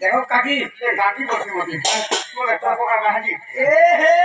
देखो काकी काकी बसी मती बोले तो का भाजी ए हे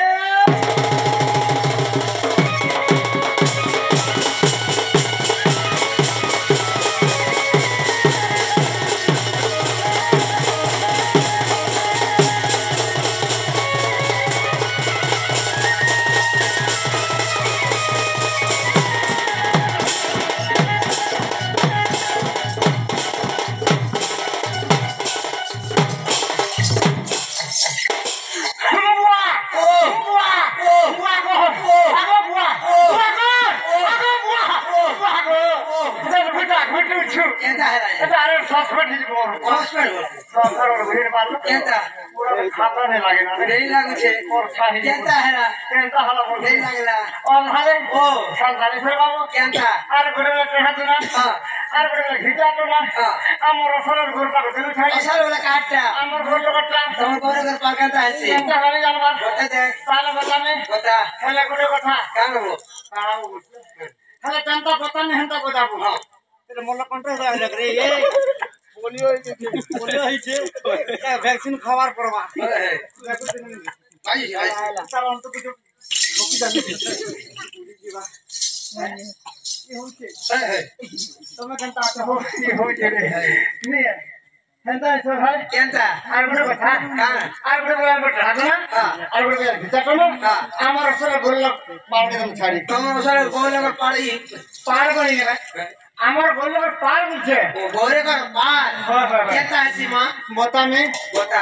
वैक्सीन खबर पड़वा হেনতা এসো ভাই কেনটা আর বড় কথা কার আর বড় বড় ঢাকা না আর বড় ভিতা কোন আমার সরে বলল পার দিন ছাড়ি তোমার সরে বলে আমার পাড়ি পার করি না আমার বলল পার বুঝছে ও বলে কর পার হয় হয় কেনটা আছি মা बता में বতা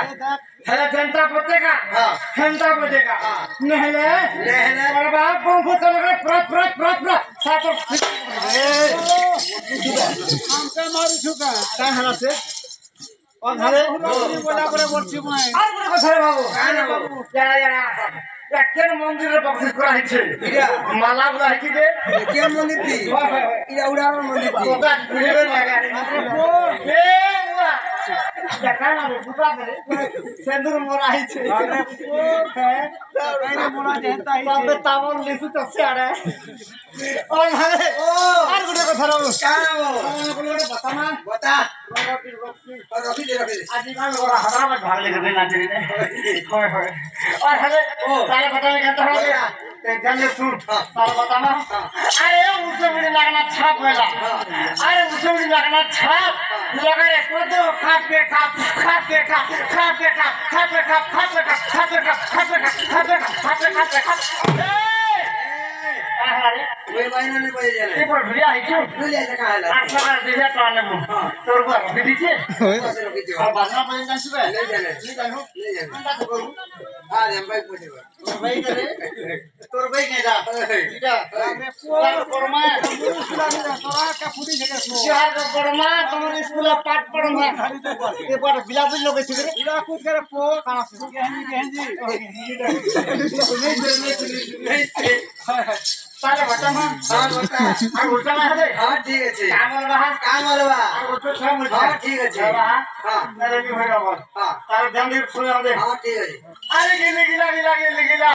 हेला जनता बतेगा हां जनता बतेगा नहले लेहले और बाप को फुट लगे प्रत प्रत प्रत प्रत साथ हमका मारू छुका का हला से और घरे बोला परे বলছি মই আর বড় কথা রে বাবু কানা বাবু যারা যারা একজন মন্দিরে বক্সিস করা হয়েছে মালা গুলা হয়েছে যে কেন মন্দির দি ইরা উড়ার মন্দির দি ওটা ঘুরে লাগা এ বুয়া দেখা না বুকা করে সেন্দুর মোরা হয়েছে আরে হ্যাঁ আরে মোরা যেটা হয়েছে তবে তাবল লিসু তসে আরে ও ভাই ও আর গুড়ে কথা রাও কানা বাবু বলে বতা না বতা রবি রবি দে আজি কাল ওরা হারামত ভাগ লেগে না চলে হয় হয় আর হলে ও তারে কথা में कहता है ते जाने सुन तारे बताना अरे उसे मुझे लगना छाप वाला अरे उसे मुझे लगना छाप लगा रे को तो खा के खा खा के खा खा के खा खा के खा खा के खा खा के खा खा के खा खा के खा खा के खा अरे ওই বাইনা নে কই জানে ये पर भैया है क्यों ভুলে যা কালা अच्छा दिया काने में तोर पर दीजिए বসে রকি দিও और बाजना पर जान सुबह ले जाने नहीं जानू ले जाने अंडा तो करू আর এম ভাই পড়িবা भाई करे तोर भाई के जा এটা স্কুল পড়মা তোরা কা ফুটি থেকে বিহার কা পড়মা তোমার স্কুলে পাঠ পড়মা এবার বিলাবি লোক আছে রে ইলা কুছ করে পো কানা সু গেহনি গেহনি नहीं से তারে বটামা हां बता আর উল্টামা হবে हां ठीक আছে কামল বাহাস কাম বলবা আর উল্টো সব মুলটা हां ठीक আছে हां মেরে কি হইলো বল हां তার জানদির শুনে হবে हां ठीक আছে আরে গিলা গিলা গিলা গিলা